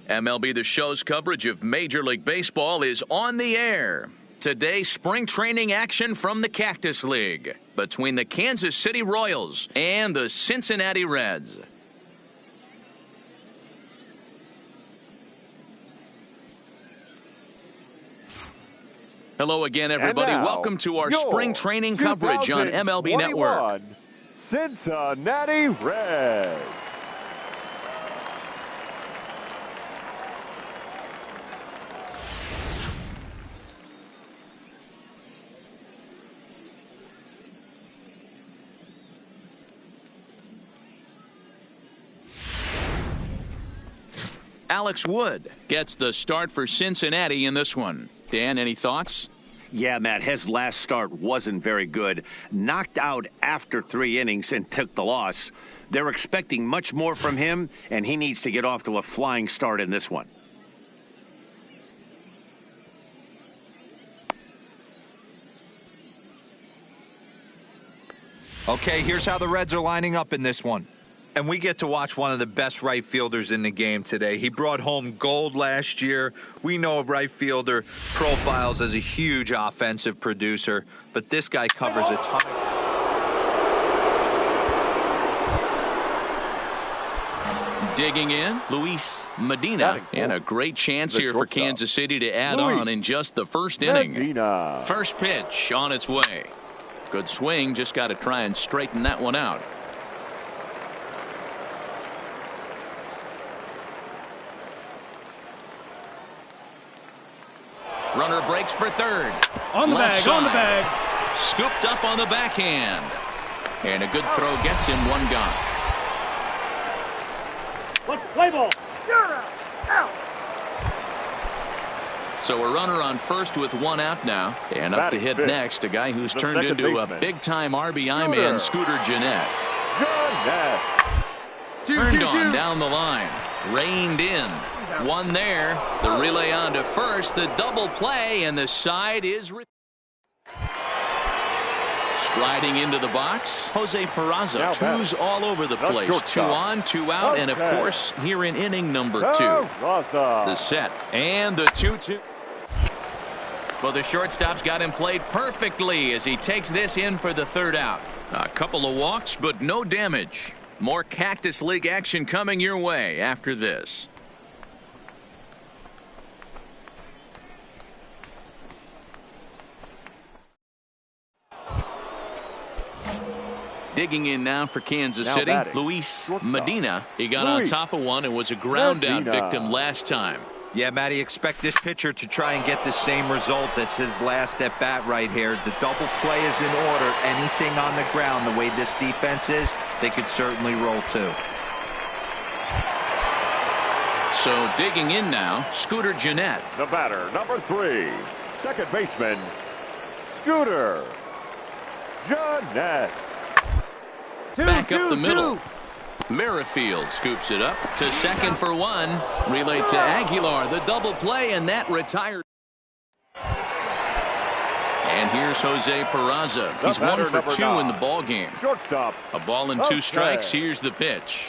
MLB The Show's coverage of Major League Baseball is on the air. Today, spring training action from the Cactus League between the Kansas City Royals and the Cincinnati Reds. Hello again, everybody. Welcome to our spring training coverage on MLB Network. Cincinnati Reds. Alex Wood gets the start for Cincinnati in this one. Dan, any thoughts? Yeah, Matt, his last start wasn't very good. Knocked out after 3 innings and took the loss. They're expecting much more from him, and he needs to get off to a flying start in this one. Okay, here's how the Reds are lining up in this one. And we get to watch one of the best right fielders in the game today. He brought home gold last year. We know a right fielder profiles as a huge offensive producer, but this guy covers a ton. Digging in, Luis Medina, and a great chance here for Kansas City to add on in just the first inning. First pitch on its way. Good swing, just got to try and straighten that one out. Runner breaks for third. On the bag, on the bag. Scooped up on the backhand. And a good throw gets him one gone. Play ball. You're out. So a runner on first with 1 out now. And up to hit next, a guy who's turned into a big-time RBI man, Scooter Gennett. Turned on down the line. Reined in. One there. The relay on to first. The double play, and the side is striding into the box. Jose Peraza. Two's all over the place. 2 on, 2 out, and of course here in inning number 2. The set and the 2-2. Well, the shortstop's got him played perfectly as he takes this in for the 3rd out. A couple of walks, but no damage. More Cactus League action coming your way after this. Digging in now for Kansas City, Luis Medina. He got on top of one and was a ground out victim last time. Yeah, Matty, expect this pitcher to try and get the same result. That's his last at bat right here. The double play is in order. Anything on the ground, the way this defense is, they could certainly roll too. So digging in now, Scooter Gennett. The batter, number 3, second baseman, Scooter Gennett. Back up the middle. Merrifield scoops it up to second for 1. Relayed to Aguilar. The double play, and that retired. And here's Jose Peraza. He's 1 for 2 in the ball game. A ball and 2 strikes. Here's the pitch.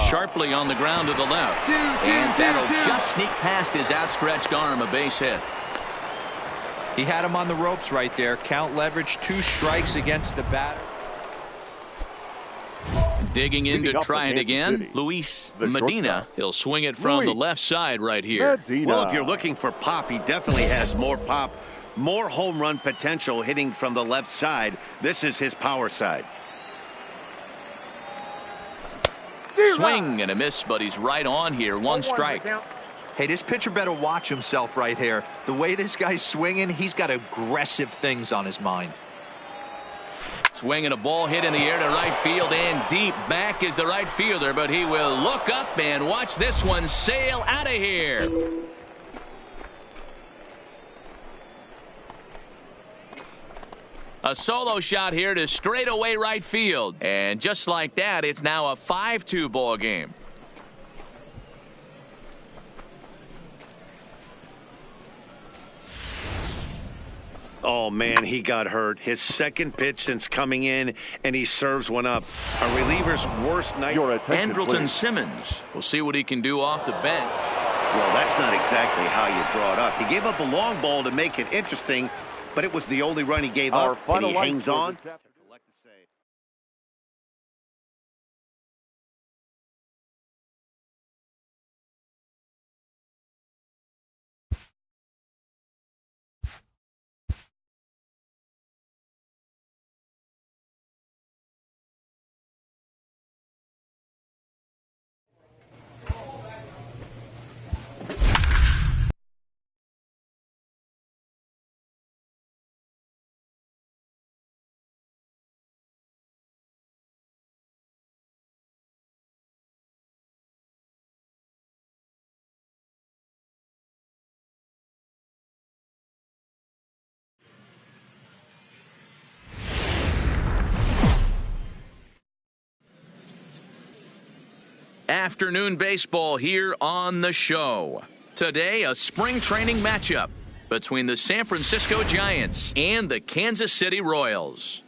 Sharply on the ground to the left. And that'll just sneak past his outstretched arm. A base hit. He had him on the ropes right there. Count leverage, 2 strikes against the batter. Digging in to try it again, Luis Medina. He'll swing it from the left side right here. Well, if you're looking for pop, he definitely has more pop, more home run potential hitting from the left side. This is his power side. Swing and a miss, but he's right on here. 1 strike. Hey, this pitcher better watch himself right here. The way this guy's swinging, he's got aggressive things on his mind. Swinging a ball hit in the air to right field, and deep back is the right fielder, but he will look up and watch this one sail out of here. A solo shot here to straightaway right field, and just like that, it's now a 5-2 ball game. Oh, man, he got hurt. His second pitch since coming in, and he serves one up. A reliever's worst night. Andrelton Simmons. We'll see what he can do off the bench. Well, that's not exactly how you draw it up. He gave up a long ball to make it interesting, but it was the only run he gave up, and he hangs on. Afternoon baseball here on the show. Today, a spring training matchup between the San Francisco Giants and the Kansas City Royals.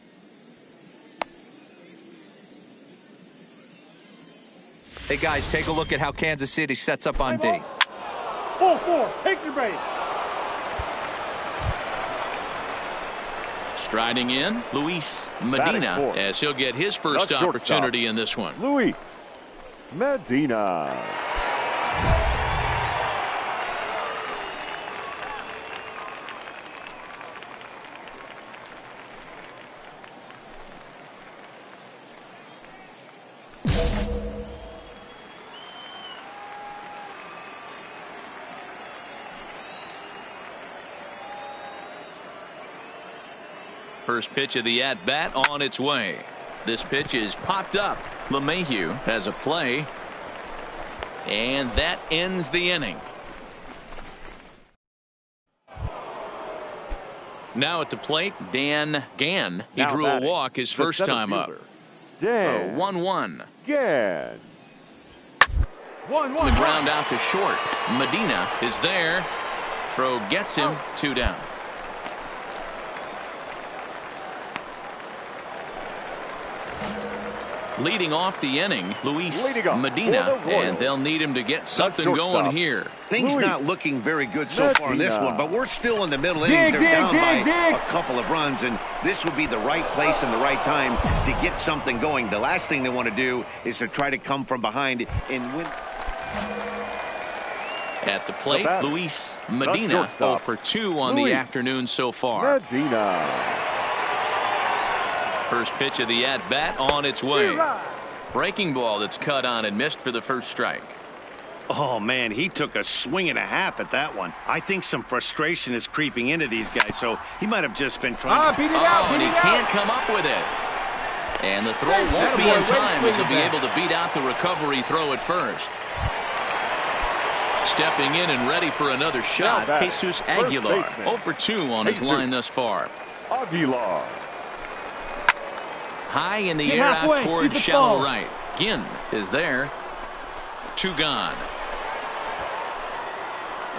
Hey, guys, take a look at how Kansas City sets up on D. 4-4, take your base. Striding in, Luis Medina, as he'll get his first opportunity in this one. Luis Medina. First pitch of the at-bat on its way. This pitch is popped up. LeMahieu has a play. And that ends the inning. Now at the plate, Dan Gann. He drew a walk his first time up. 1-1. Gann. The ground out to short. Medina is there. Throw gets him. 2 down. Leading off the inning, Luis Medina, and they'll need him to get something going here. Things not looking very good so far in this one, but we're still in the middle innings. They're down by a couple of runs, and this would be the right place and the right time to get something going. The last thing they want to do is to try to come from behind and win. At the plate, Luis Medina, 0 for 2 on the afternoon so far. Medina. First pitch of the at-bat on its way. Breaking ball that's cut on and missed for the first strike. Oh, man, he took a swing and a half at that one. I think some frustration is creeping into these guys, so he might have just been trying to... and he can't come up with it. And the throw won't be in time as he'll be able to beat out the recovery throw at first. Stepping in and ready for another shot, Jesus Aguilar. 0 for 2 on his line thus far. Aguilar. High in the air out towards shallow right. Ginn is there. 2 gone.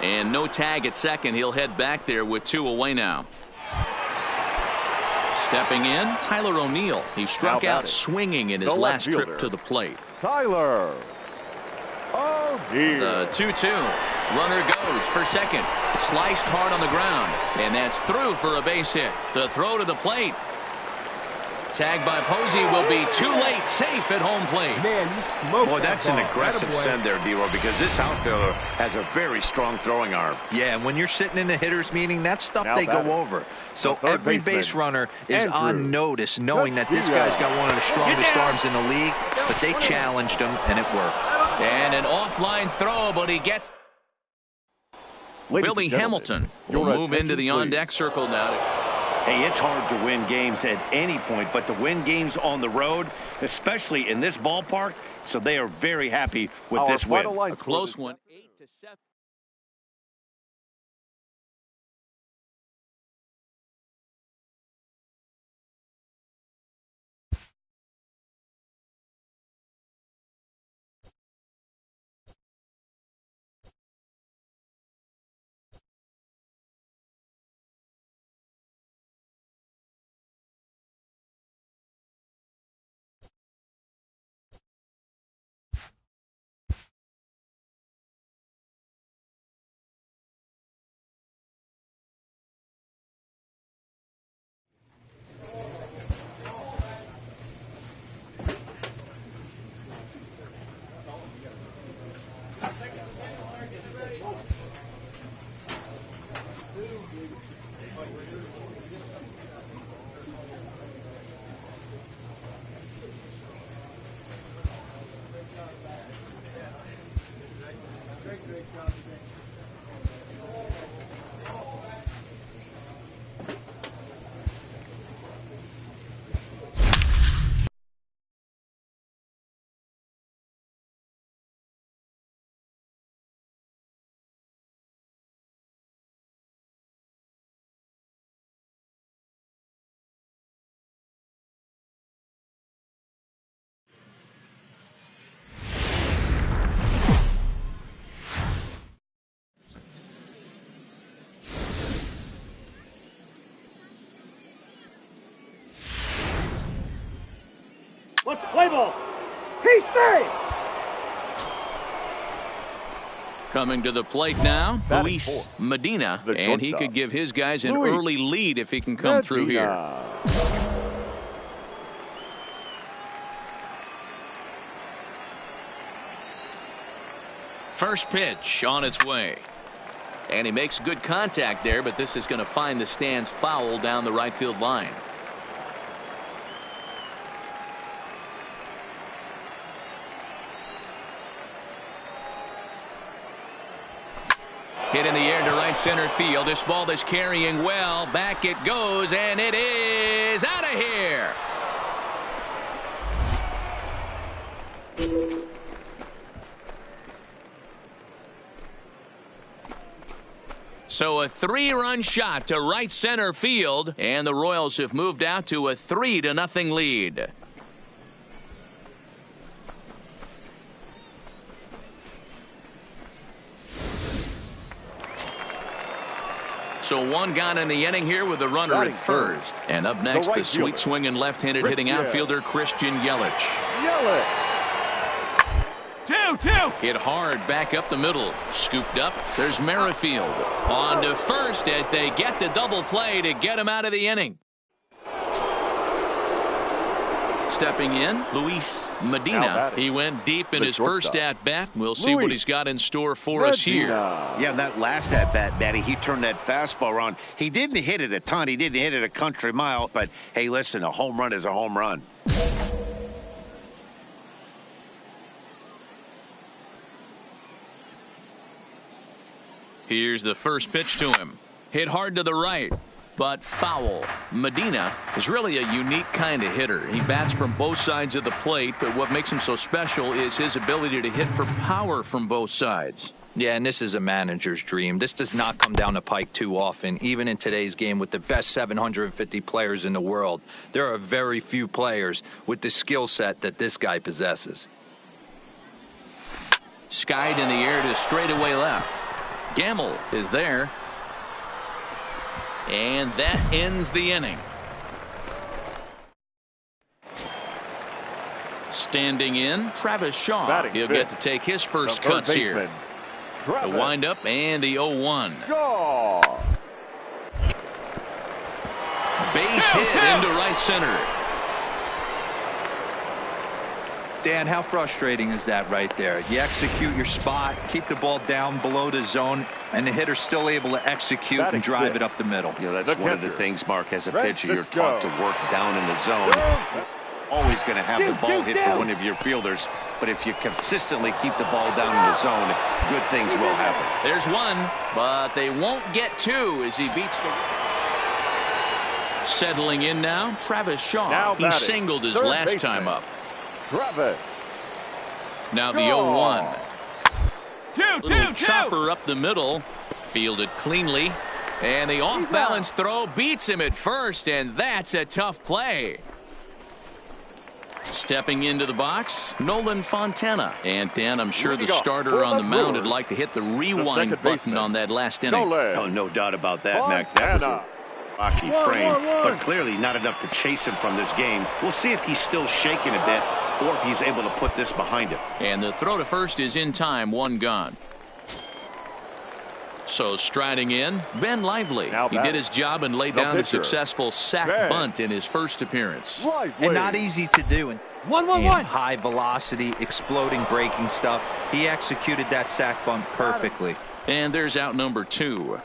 And no tag at second. He'll head back there with 2 away now. Stepping in, Tyler O'Neill. He struck out swinging in his last trip to the plate. Tyler O'Neill. The 2-2. Runner goes for second. Sliced hard on the ground. And that's through for a base hit. The throw to the plate. Tag by Posey will be too late. Safe at home plate. Man, you smoked. Boy, that's an aggressive send there, D-Roy, because this outfielder has a very strong throwing arm. Yeah, and when you're sitting in a hitter's meeting, that's stuff they go over. So every base runner is on notice, knowing that this guy's got one of the strongest arms in the league, but they challenged him, and it worked. And an offline throw, but he gets... Billy Hamilton will move into the on-deck circle now. Hey, it's hard to win games at any point, but to win games on the road, especially in this ballpark, so they are very happy with this win. A close one. Let's play ball. He's safe. Coming to the plate now, Batting Luis fourth, Medina, the and he shortstop. could give his guys an Luis early lead if he can come through here. Medina. First pitch on its way. And he makes good contact there, but this is going to find the stands foul down the right field line. Hit in the air to right center field. This ball is carrying well. Back it goes, and it is out of here. So a 3-run shot to right center field, and the Royals have moved out to a 3-0 lead. So one gone in the inning here with a runner at first. And up next, the sweet swinging left-handed hitting outfielder Christian Yelich. Hit hard back up the middle. Scooped up. There's Merrifield. On to first as they get the double play to get him out of the inning. Stepping in, Luis Medina. He went deep in his first at-bat. We'll see what he's got in store for us here. Yeah, that last at-bat, Matty, he turned that fastball around. He didn't hit it a ton. He didn't hit it a country mile. But, hey, listen, a home run is a home run. Here's the first pitch to him. Hit hard to the right, but foul. Medina is really a unique kind of hitter. He bats from both sides of the plate, but what makes him so special is his ability to hit for power from both sides. Yeah, and this is a manager's dream. This does not come down the pike too often. Even in today's game with the best 750 players in the world, there are very few players with the skill set that this guy possesses. Skied in the air to straightaway left. Gamble is there. And that ends the inning. Standing in, Travis Shaw. Batting He'll fifth, get to take his first the cuts third here. baseman, The Travis windup and the 0-1. Shaw. Base hit into right center. Dan, how frustrating is that right there? You execute your spot, keep the ball down below the zone, and the hitter's still able to execute and drive it up the middle. You know, that's one of the things, Mark, as a pitcher, you're taught to work down in the zone. Always going to have the ball hit to one of your fielders, but if you consistently keep the ball down in the zone, good things will happen. There's one, but they won't get two as he beats the... Settling in now, Travis Shaw. Now He singled his third last baseman, time up. Travis Now the Shaw. 0-1. Little chopper up the middle. Fielded cleanly. And the off-balance throw beats him at first, and that's a tough play. Stepping into the box, Nolan Fontana. And Dan, I'm sure the starter on the mound would like to hit the rewind button on that last inning. Oh, no doubt about that, Mac. That was a rocky frame, but clearly not enough to chase him from this game. We'll see if he's still shaking a bit or if he's able to put this behind him. And the throw to first is in time, one gone. So striding in, Ben Lively. He did his job and laid down a successful sack bunt in his first appearance. And not easy to do. And 1-1-1. high velocity, exploding breaking stuff. He executed that sack bunt perfectly. And there's out number 2.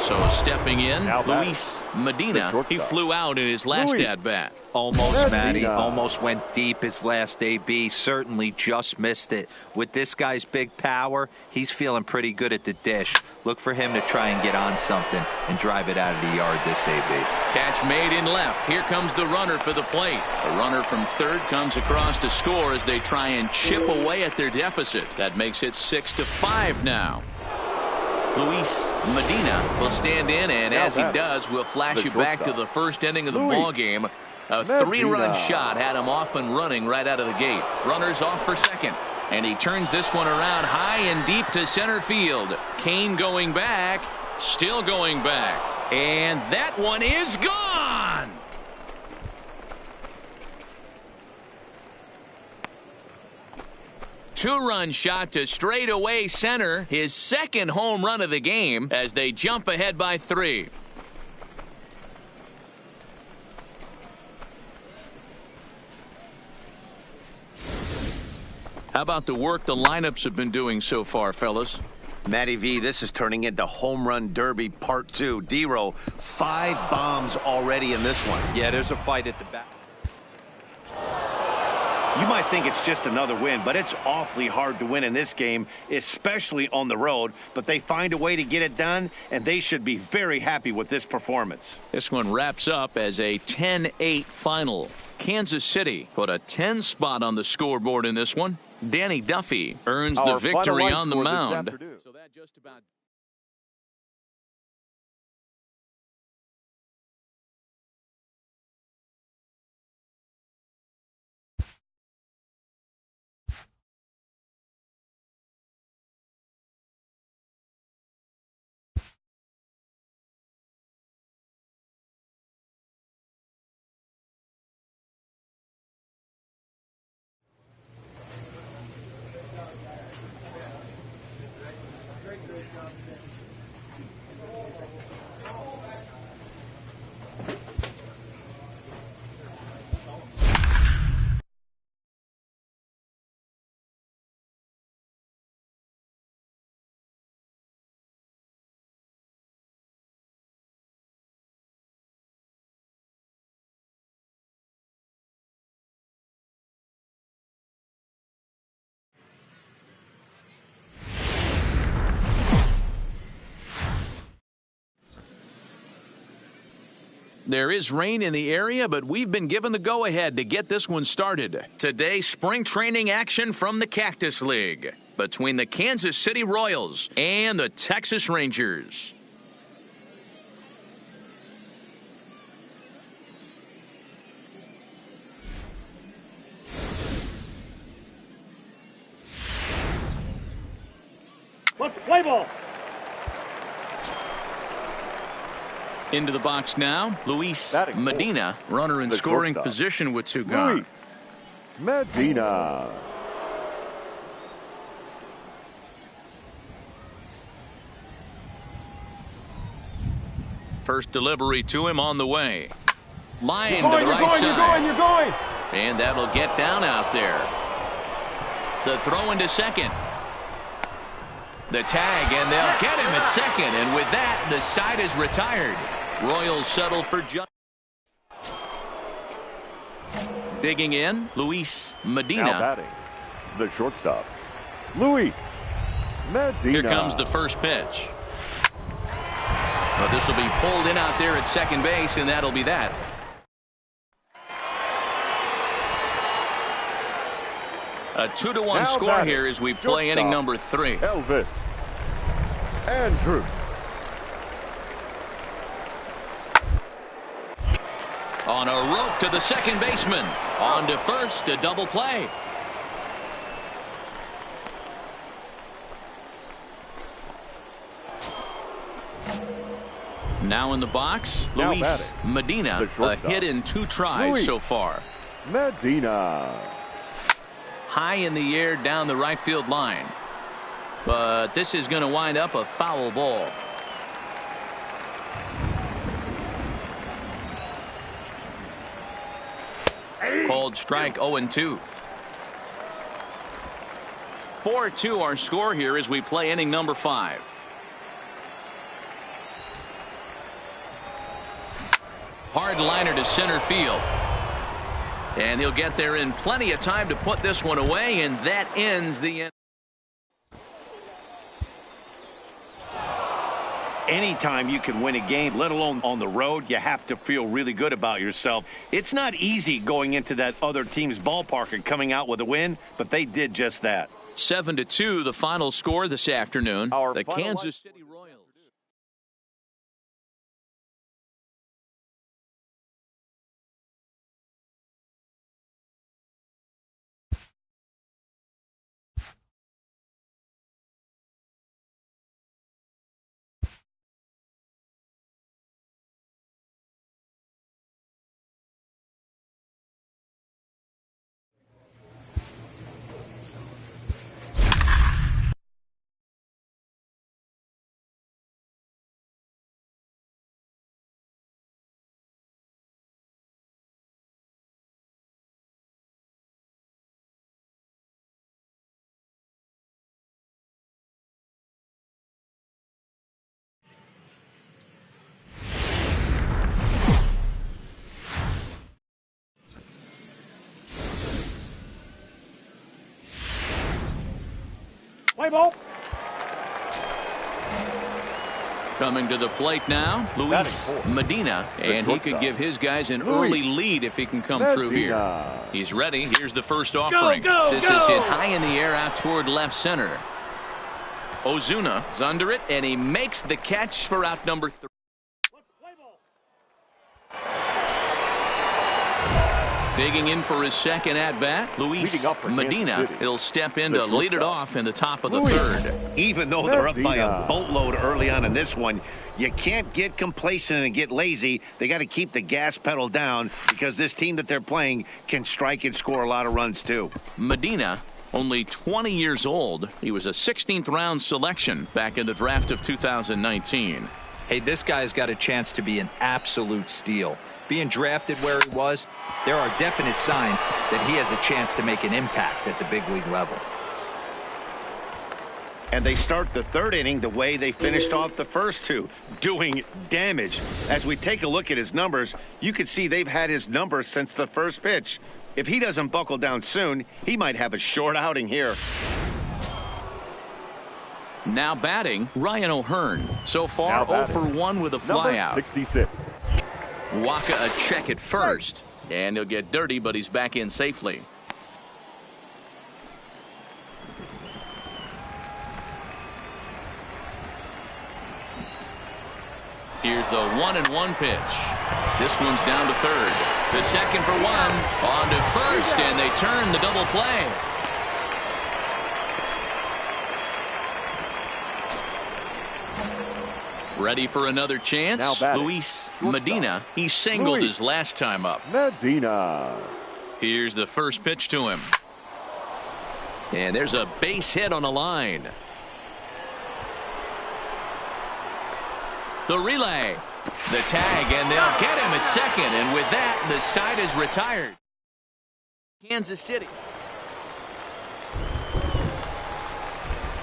So stepping in, Luis Medina. He flew out in his last at-bat. Almost, Matty. Almost went deep his last AB. Certainly just missed it. With this guy's big power, he's feeling pretty good at the dish. Look for him to try and get on something and drive it out of the yard this AB. Catch made in left. Here comes the runner for the plate. The runner from third comes across to score as they try and chip away at their deficit. That makes it 6-5 now. Luis Medina will stand in, and as he does, we'll flash you back to the first inning of the ball game. A 3-run shot had him off and running right out of the gate. Runners off for second, and he turns this one around high and deep to center field. Kane going back, still going back, and that one is gone. Two-run shot to straightaway center, his second home run of the game as they jump ahead by 3. How about the work the lineups have been doing so far, fellas? Matty V, this is turning into Home Run Derby Part 2. D-Row, 5 bombs already in this one. Yeah, there's a fight at the back. You might think it's just another win, but it's awfully hard to win in this game, especially on the road. But they find a way to get it done, and they should be very happy with this performance. This one wraps up as a 10-8 final. Kansas City put a 10 spot on the scoreboard in this one. Danny Duffy earns the victory on the mound. So that just about... There is rain in the area, but we've been given the go-ahead to get this one started. Today, spring training action from the Cactus League between the Kansas City Royals and the Texas Rangers. What's the play ball? Into the box now, Luis Medina, runner in scoring position with 2 gone. Medina. First delivery to him on the way. Line to the right side. You're going. And that'll get down out there. The throw into second. The tag, and they'll get him at second. And with that, the side is retired. Royals settle for just. Digging in, Luis Medina. Now batting, the shortstop, Luis Medina. Here comes the first pitch. Well, this will be pulled in out there at second base, and that'll be that. A 2-1 score here as we play inning number 3. Elvis Andrew. On a rope to the second baseman. On to first, a double play. Now in the box, Luis Medina. A hit in 2 tries so far. Medina. High in the air down the right field line. But this is going to wind up a foul ball. Called strike 0-2. 4-2 our score here as we play inning number 5. Hard liner to center field. And he'll get there in plenty of time to put this one away, and that ends the end. Anytime you can win a game, let alone on the road, you have to feel really good about yourself. It's not easy going into that other team's ballpark and coming out with a win, but they did just that. 7-2, the final score this afternoon. The Kansas City Royals. Play ball. Coming to the plate now, Luis Medina, and he could give his guys an early lead if he can come through here. He's ready. Here's the first offering. This is hit high in the air out toward left center. Ozuna's under it, and he makes the catch for out number 3. Digging in for his second at-bat, Luis Medina. He'll step in to lead it off in the top of the third. Even though they're up by a boatload early on in this one, you can't get complacent and get lazy. They got to keep the gas pedal down because this team that they're playing can strike and score a lot of runs too. Medina, only 20 years old. He was a 16th round selection back in the draft of 2019. Hey, this guy's got a chance to be an absolute steal. Being drafted where he was, there are definite signs that he has a chance to make an impact at the big league level. And they start the third inning the way they finished off the first two, doing damage. As we take a look at his numbers, you can see they've had his numbers since the first pitch. If he doesn't buckle down soon, he might have a short outing here. Now batting, Ryan O'Hearn. So far, 0 for 1 with a flyout. 66. Waka a check at first, and he'll get dirty, but he's back in safely. Here's the 1-1 pitch. This one's down to third. The second for 1, on to first, and they turn the double play. Ready for another chance. Luis Medina. He singled his last time up. Medina. Here's the first pitch to him. And there's a base hit on the line. The relay. The tag, and they'll get him at second. And with that, the side is retired. Kansas City.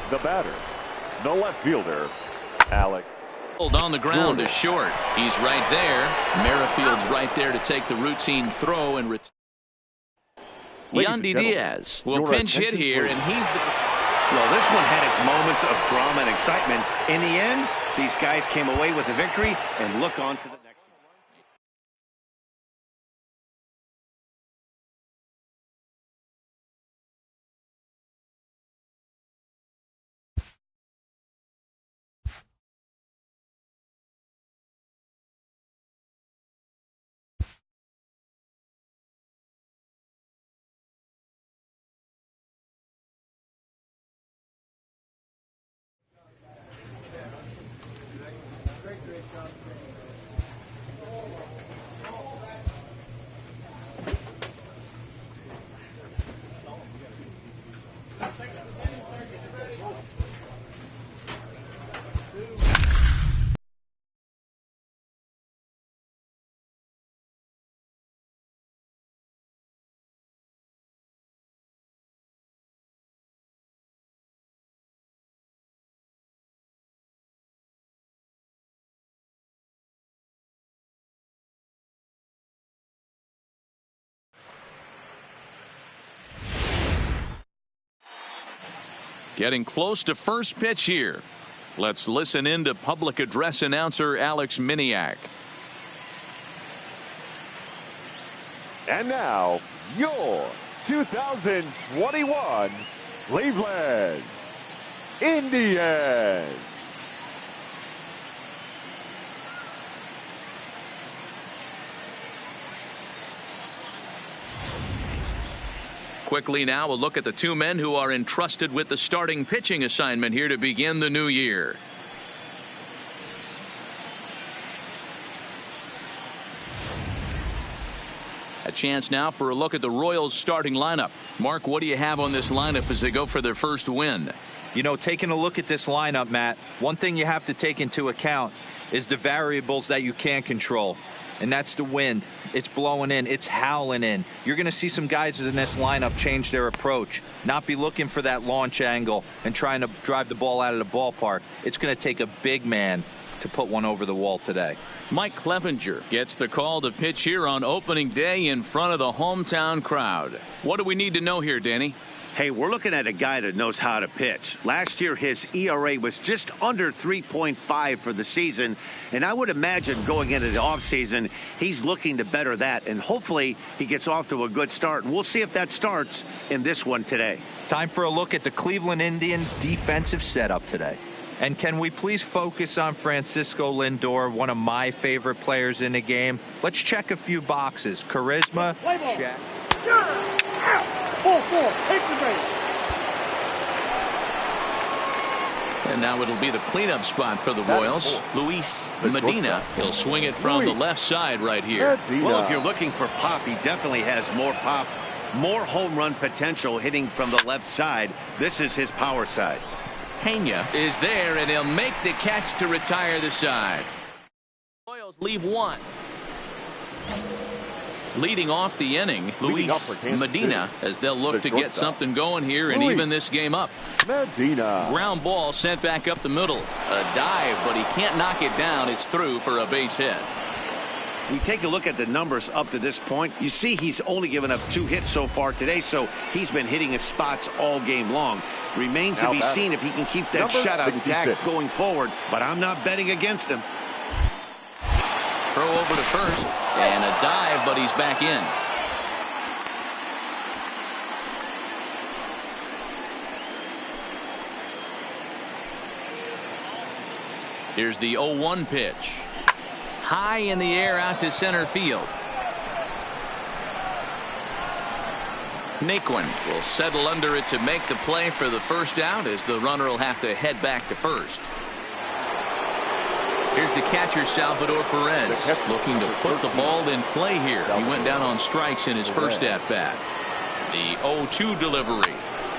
The batter, the left fielder, Alex. On the ground is short. He's right there. Merrifield's right there to take the routine throw and Yandy Diaz will pinch hit here, and he's the... Well, this one had its moments of drama and excitement. In the end, these guys came away with a victory and look on to the next. Getting close to first pitch here. Let's listen in to public address announcer Alex Miniak. And now, your 2021 Cleveland Indians. Quickly now, a look at the two men who are entrusted with the starting pitching assignment here to begin the new year. A chance now for a look at the Royals starting lineup. Mark, what do you have on this lineup as they go for their first win? You know, taking a look at this lineup, Matt, one thing you have to take into account is the variables that you can't control. And that's the wind. It's blowing in. It's howling in. You're going to see some guys in this lineup change their approach, not be looking for that launch angle and trying to drive the ball out of the ballpark. It's going to take a big man to put one over the wall today. Mike Clevenger gets the call to pitch here on opening day in front of the hometown crowd. What do we need to know here, Danny? Hey, we're looking at a guy that knows how to pitch. Last year, his ERA was just under 3.5 for the season, and I would imagine going into the offseason, he's looking to better that, and hopefully he gets off to a good start, and we'll see if that starts in this one today. Time for a look at the Cleveland Indians' defensive setup today. And can we please focus on Francisco Lindor, one of my favorite players in the game? Let's check a few boxes. Charisma, check. And now it'll be the cleanup spot for the Royals. Luis Medina. He'll swing it from the left side right here. Well, if you're looking for pop, he definitely has more pop, more home run potential hitting from the left side. This is his power side. Pena is there, and he'll make the catch to retire the side. Royals leave one. Leading off the inning, Luis Medina, as they'll look to get something going here and even this game up. Medina. Ground ball sent back up the middle. A dive, but he can't knock it down. It's through for a base hit. We take a look at the numbers up to this point. You see he's only given up 2 hits so far today, so he's been hitting his spots all game long. Remains to be seen if he can keep that shutout intact going forward, but I'm not betting against him. Throw over to first, and a dive, but he's back in. Here's the 0-1 pitch. High in the air out to center field. Naquin will settle under it to make the play for the first out, as the runner will have to head back to first. Here's the catcher, Salvador Perez, looking to put the ball in play here. He went down on strikes in his first at-bat. The 0-2 delivery.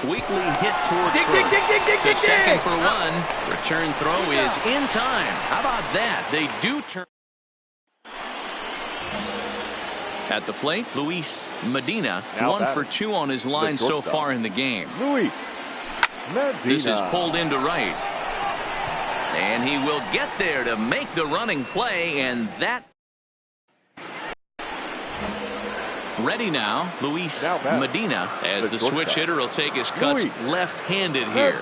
Weakly hit towards first. To second for one. Return throw is in time. How about that? They do turn. At the plate, Luis Medina, 1 for 2 on his line so far in the game. Luis Medina. This is pulled into right. And he will get there to make the running play, and that. Ready now, Luis Medina, as the switch hitter will take his cuts left-handed here.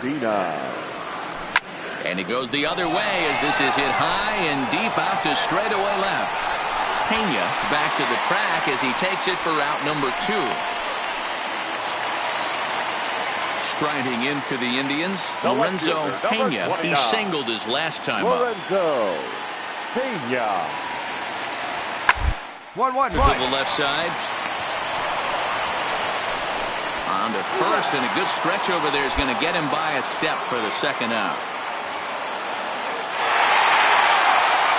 And he goes the other way as this is hit high and deep out to straightaway left. Pena back to the track as he takes it for out number 2. Striding in for the Indians, Lorenzo Pena. He singled his last time up. Lorenzo Pena. 1-1 to the left side. On to first, and a good stretch over there is going to get him by a step for the second out.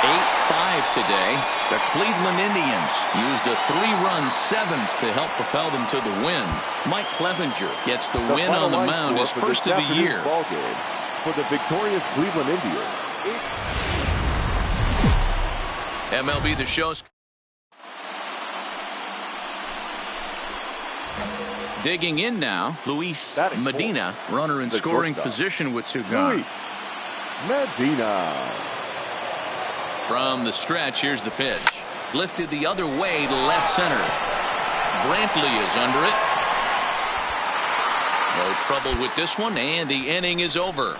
8-5 today. The Cleveland Indians used a 3-run 7th to help propel them to the win. Mike Clevenger gets the win on the mound, his first of the year. For the victorious Cleveland Indians. MLB The Show's digging in now, Luis Medina, runner in scoring position with 2 gone. Luis Medina. From the stretch, here's the pitch. Lifted the other way to left center. Brantley is under it. No trouble with this one, and the inning is over.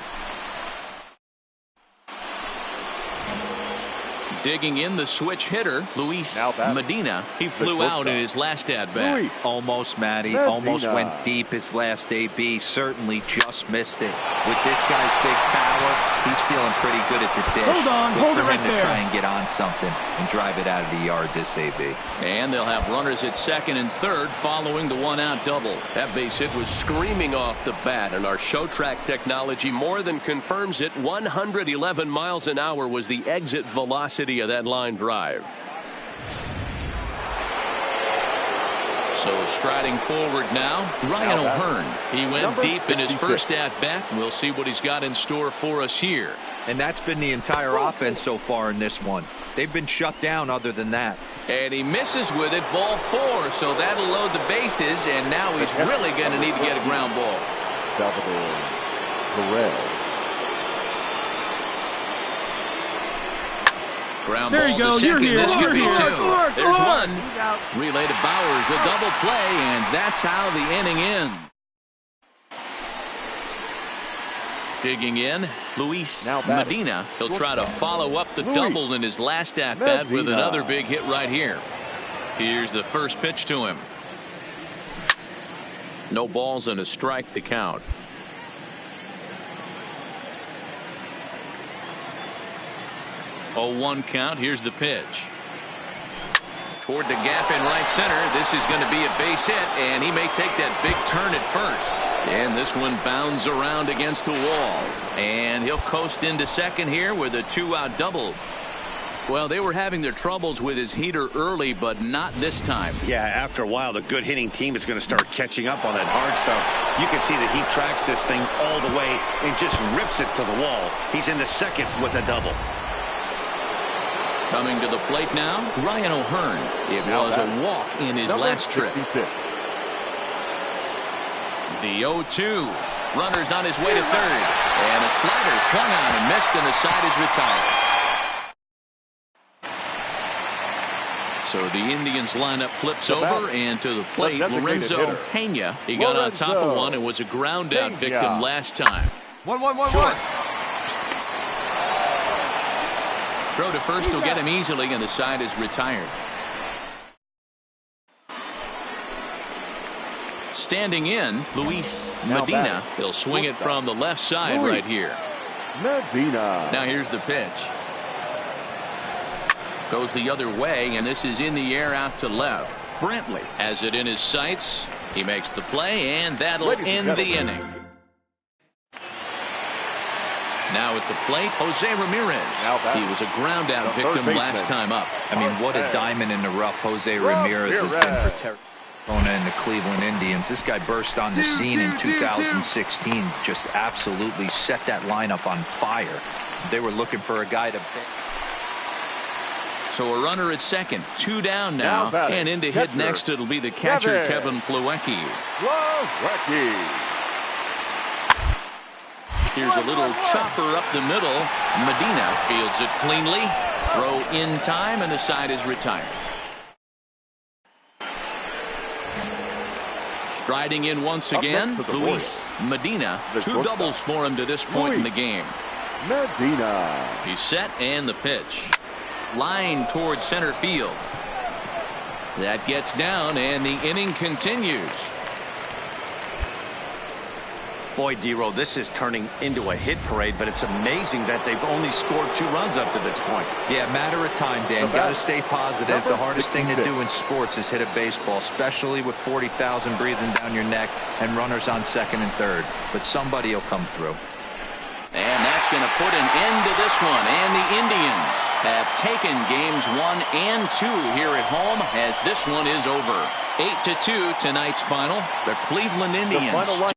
Digging in the switch hitter, Luis Medina. He flew out in his last at-bat. Almost, Matty. Almost went deep his last AB. Certainly just missed it. With this guy's big power, he's feeling pretty good at the dish. Hold on, hold it right there. To try and get on something and drive it out of the yard this AB. And they'll have runners at second and third following the one-out double. That base hit was screaming off the bat, and our show track technology more than confirms it. 111 miles an hour was the exit velocity of that line drive. So striding forward now, Ryan O'Hearn. He went deep in his first at-bat. We'll see what he's got in store for us here. And that's been the entire offense so far in this one. They've been shut down other than that. And he misses with it, ball 4, so that'll load the bases, and now he's really going to need to get a ground ball. Salvador Perez. Ground there ball you go. to second. This could be 2. There's 1. Relay to Bowers, a double play, and that's how the inning ends. Digging in, Luis Medina. He'll try to follow up the double in his last at-bat with another big hit right here. Here's the first pitch to him. No balls and a strike to count. Oh, 1 count. Here's the pitch. Toward the gap in right center. This is going to be a base hit, and he may take that big turn at first. And this one bounds around against the wall. And he'll coast into second here with a 2-out double. Well, they were having their troubles with his heater early, but not this time. Yeah, after a while, the good hitting team is going to start catching up on that hard stuff. You can see that he tracks this thing all the way and just rips it to the wall. He's in the second with a double. Coming to the plate now, Ryan O'Hearn. It was a walk in his last trip. 66. The 0-2. Runners on his way to third. And a slider swung on and missed, and the side is retired. So the Indians lineup flips over, and to the plate, Lorenzo Pena. He got on top of one and was a ground out victim last time. 1-1-1-1. Throw to first will get him easily, and the side is retired. Standing in, Luis Medina. He'll swing it from the left side right here. Medina. Now here's the pitch. Goes the other way, and this is in the air out to left. Brantley has it in his sights. He makes the play, and that'll end the inning. Now at the plate, Jose Ramirez. He was a ground out victim last time up. I mean, what a diamond in the rough Jose Ramirez has been for Arizona and the Cleveland Indians. This guy burst on the scene in 2016. Just absolutely set that lineup on fire. They were looking for a guy to... So a runner at second, 2 down now, and in to hit next it'll be the catcher Kevin Plawecki. Here's a little chopper up the middle. Medina fields it cleanly. Throw in time, and the side is retired. Striding in once again, Luis Medina. 2 doubles for him to this point in the game. Medina. He's set, and the pitch. Line towards center field. That gets down, and the inning continues. Boy, D-Roll, this is turning into a hit parade, but it's amazing that they've only scored 2 runs up to this point. Yeah, matter of time, Dan. Got to stay positive. The hardest thing to do in sports is hit a baseball, especially with 40,000 breathing down your neck and runners on second and third. But somebody will come through. And that's going to put an end to this one. And the Indians have taken games 1 and 2 here at home, as this one is over. 8-2 tonight's final. The Cleveland Indians